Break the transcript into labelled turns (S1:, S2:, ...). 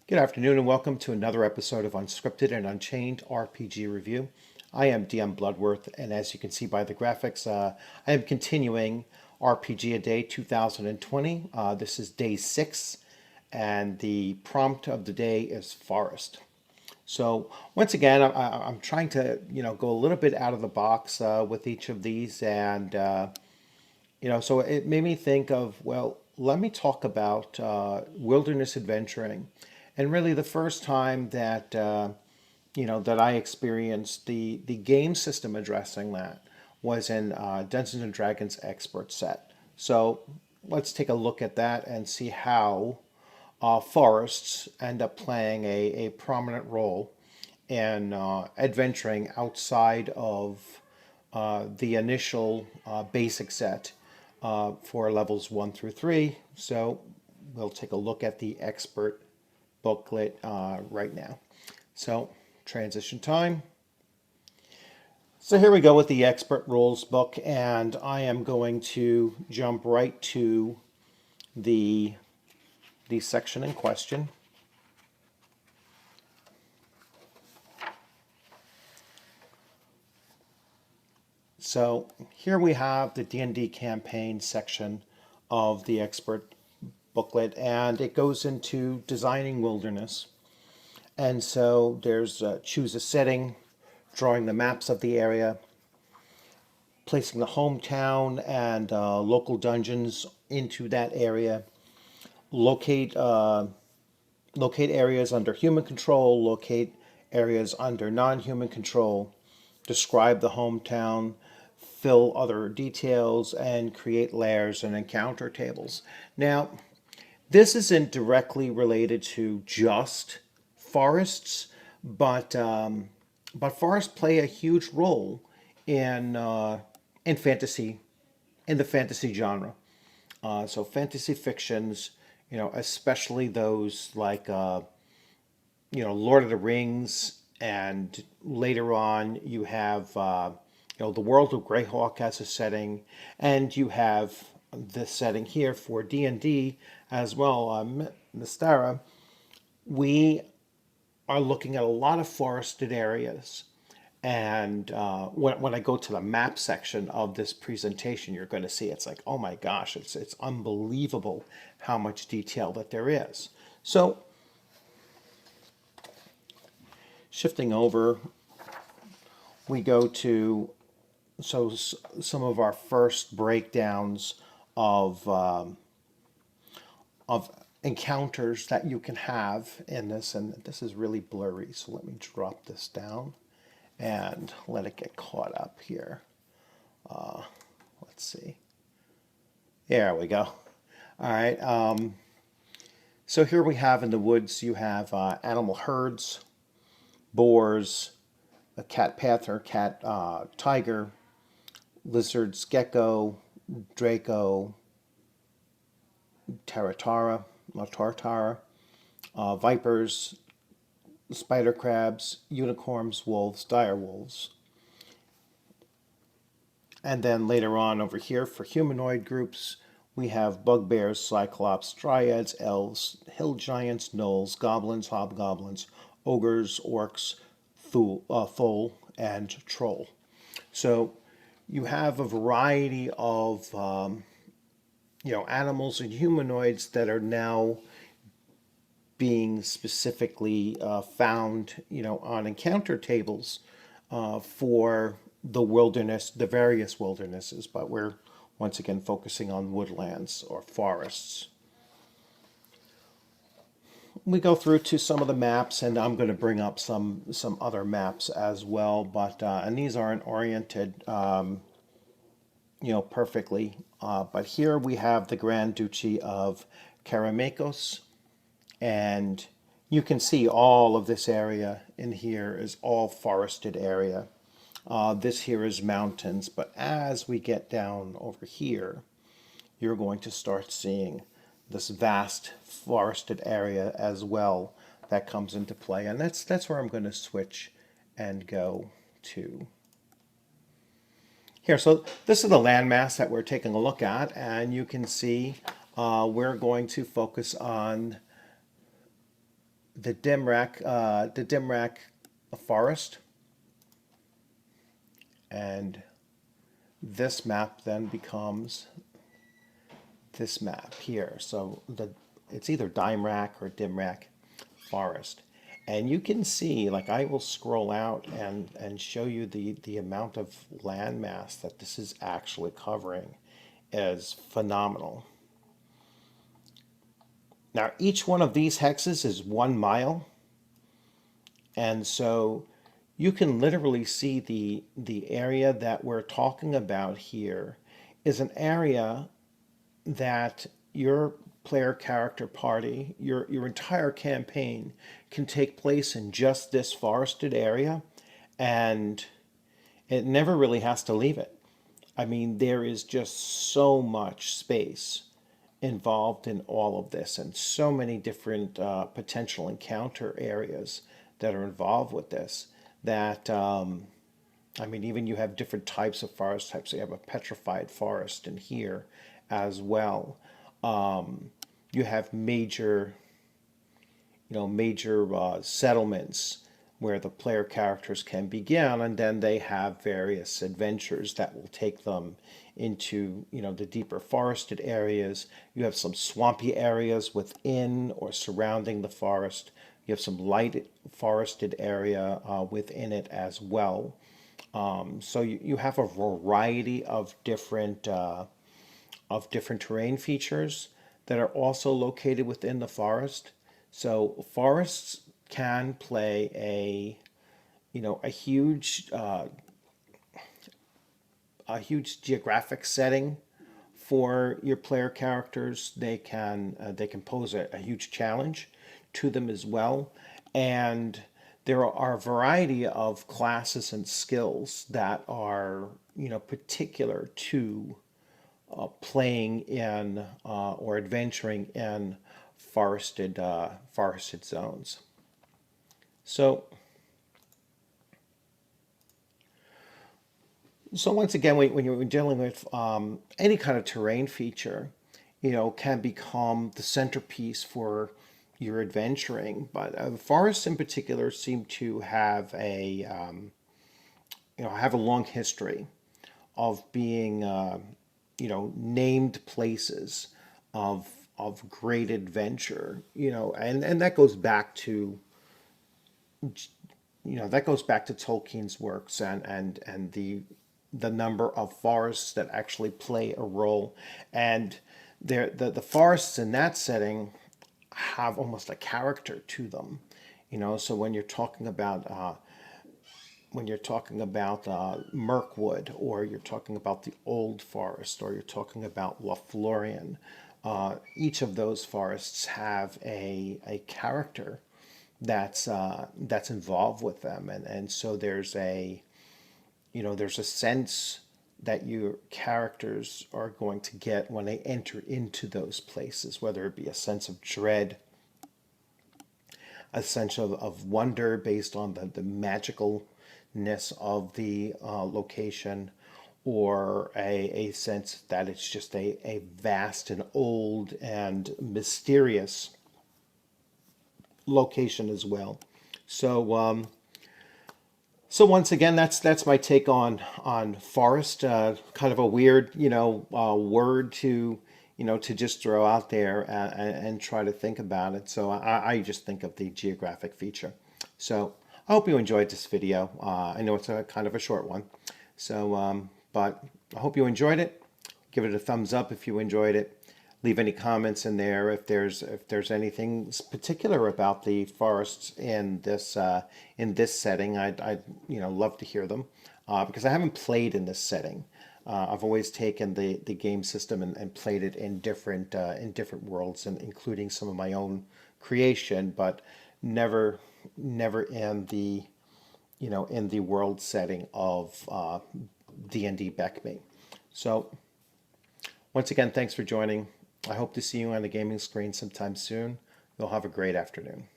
S1: Good afternoon and welcome to another episode of Unscripted and Unchained RPG Review. I am DM Bloodworth, and as you can see by the graphics, I am continuing RPG A Day 2020. This is day 6, and the prompt of the day is Forest. So once again, I'm trying to go a little bit out of the box with each of these, and so it made me think of, well, let me talk about wilderness adventuring. And really, the first time that that I experienced the game system addressing that was in Dungeons and Dragons Expert set. So let's take a look at that and see how forests end up playing a prominent role in adventuring outside of the initial basic set for levels 1 through 3. So we'll take a look at the expert booklet right now. So transition time. So here we go with the expert rules book, and I am going to jump right to the section in question. So here we have the D&D Campaign section of the expert booklet, and it goes into designing wilderness. And so there's choose a setting, drawing the maps of the area, placing the hometown and local dungeons into that area, locate areas under human control, locate areas under non-human control, describe the hometown, fill other details, and create layers and encounter tables. Now, this isn't directly related to just forests, but forests play a huge role in fantasy, in the fantasy genre. So fantasy fictions, especially those like Lord of the Rings, and later on you have the world of Greyhawk as a setting, and you have this setting here for D&D as well, Mystara. We are looking at a lot of forested areas. And when I go to the map section of this presentation, you're going to see it's like, oh my gosh, it's unbelievable how much detail that there is. So shifting over, we go to some of our first breakdowns of encounters that you can have in this, and this is really blurry, so let me drop this down and let it get caught up here. Let's see. There we go. All right. So here we have in the woods, you have animal herds, boars, a cat panther, cat tiger, lizards, gecko, draco, tartara, vipers, spider crabs, unicorns, wolves, dire wolves. And then later on over here for humanoid groups, we have bugbears, cyclops, dryads, elves, hill giants, gnolls, goblins, hobgoblins, ogres, orcs, thole, and troll. So you have a variety of animals and humanoids that are now being specifically found, on encounter tables for the wilderness, the various wildernesses, but we're once again focusing on woodlands or forests. We go through to some of the maps, and I'm going to bring up some other maps as well, but and these aren't oriented perfectly, but here we have the Grand Duchy of Caramakos. And you can see all of this area in here is all forested area. This here is mountains, but as we get down over here, you're going to start seeing this vast forested area as well that comes into play. And that's where I'm going to switch and go to. Here, so this is the landmass that we're taking a look at, and you can see we're going to focus on the Dimrak forest, and this map then becomes this map here. So it's either Dimrak or Dimrak forest. And you can see, like I will scroll out and show you the amount of land mass that this is actually covering is phenomenal. Now, each one of these hexes is 1 mile. And so you can literally see the area that we're talking about here is an area that your player character party, your entire campaign can take place in just this forested area, and it never really has to leave it. I mean, there is just so much space involved in all of this, and so many different potential encounter areas that are involved with this that I mean, even you have different types of forest types. So you have a petrified forest in here as well. You have major, major settlements where the player characters can begin, and then they have various adventures that will take them into, the deeper forested areas. You have some swampy areas within or surrounding the forest. You have some light forested area within it as well. So you have a variety of different terrain features that are also located within the forest. So forests can play a huge geographic setting for your player characters. They can pose a huge challenge to them as well, and there are a variety of classes and skills that are particular to playing in or adventuring in forested zones. So once again, when you're dealing with any kind of terrain feature, can become the centerpiece for your adventuring. But forests in particular seem to have have a long history of being named places of great adventure. And that goes back to Tolkien's works and the number of forests that actually play a role. And the forests in that setting have almost a character to them. So when you're talking about Mirkwood, or you're talking about the Old Forest, or you're talking about Lothlorien, each of those forests have a character that's involved with them, and so there's a sense that your characters are going to get when they enter into those places, whether it be a sense of dread, a sense of wonder based on the magicalness of the location, or a sense that it's just a vast and old and mysterious location as well. So once again, that's my take on forest. Kind of a weird, word to just throw out there and try to think about it. So I just think of the geographic feature. So I hope you enjoyed this video. I know it's a kind of a short one. So, but I hope you enjoyed it. Give it a thumbs up if you enjoyed it. Leave any comments in there if there's anything particular about the forests in this setting. I'd love to hear them because I haven't played in this setting. I've always taken the game system and played it in different worlds, and including some of my own creation, but never in the in the world setting of D&D Beckme. So once again, thanks for joining. I hope to see you on the gaming screen sometime soon. You'll have a great afternoon.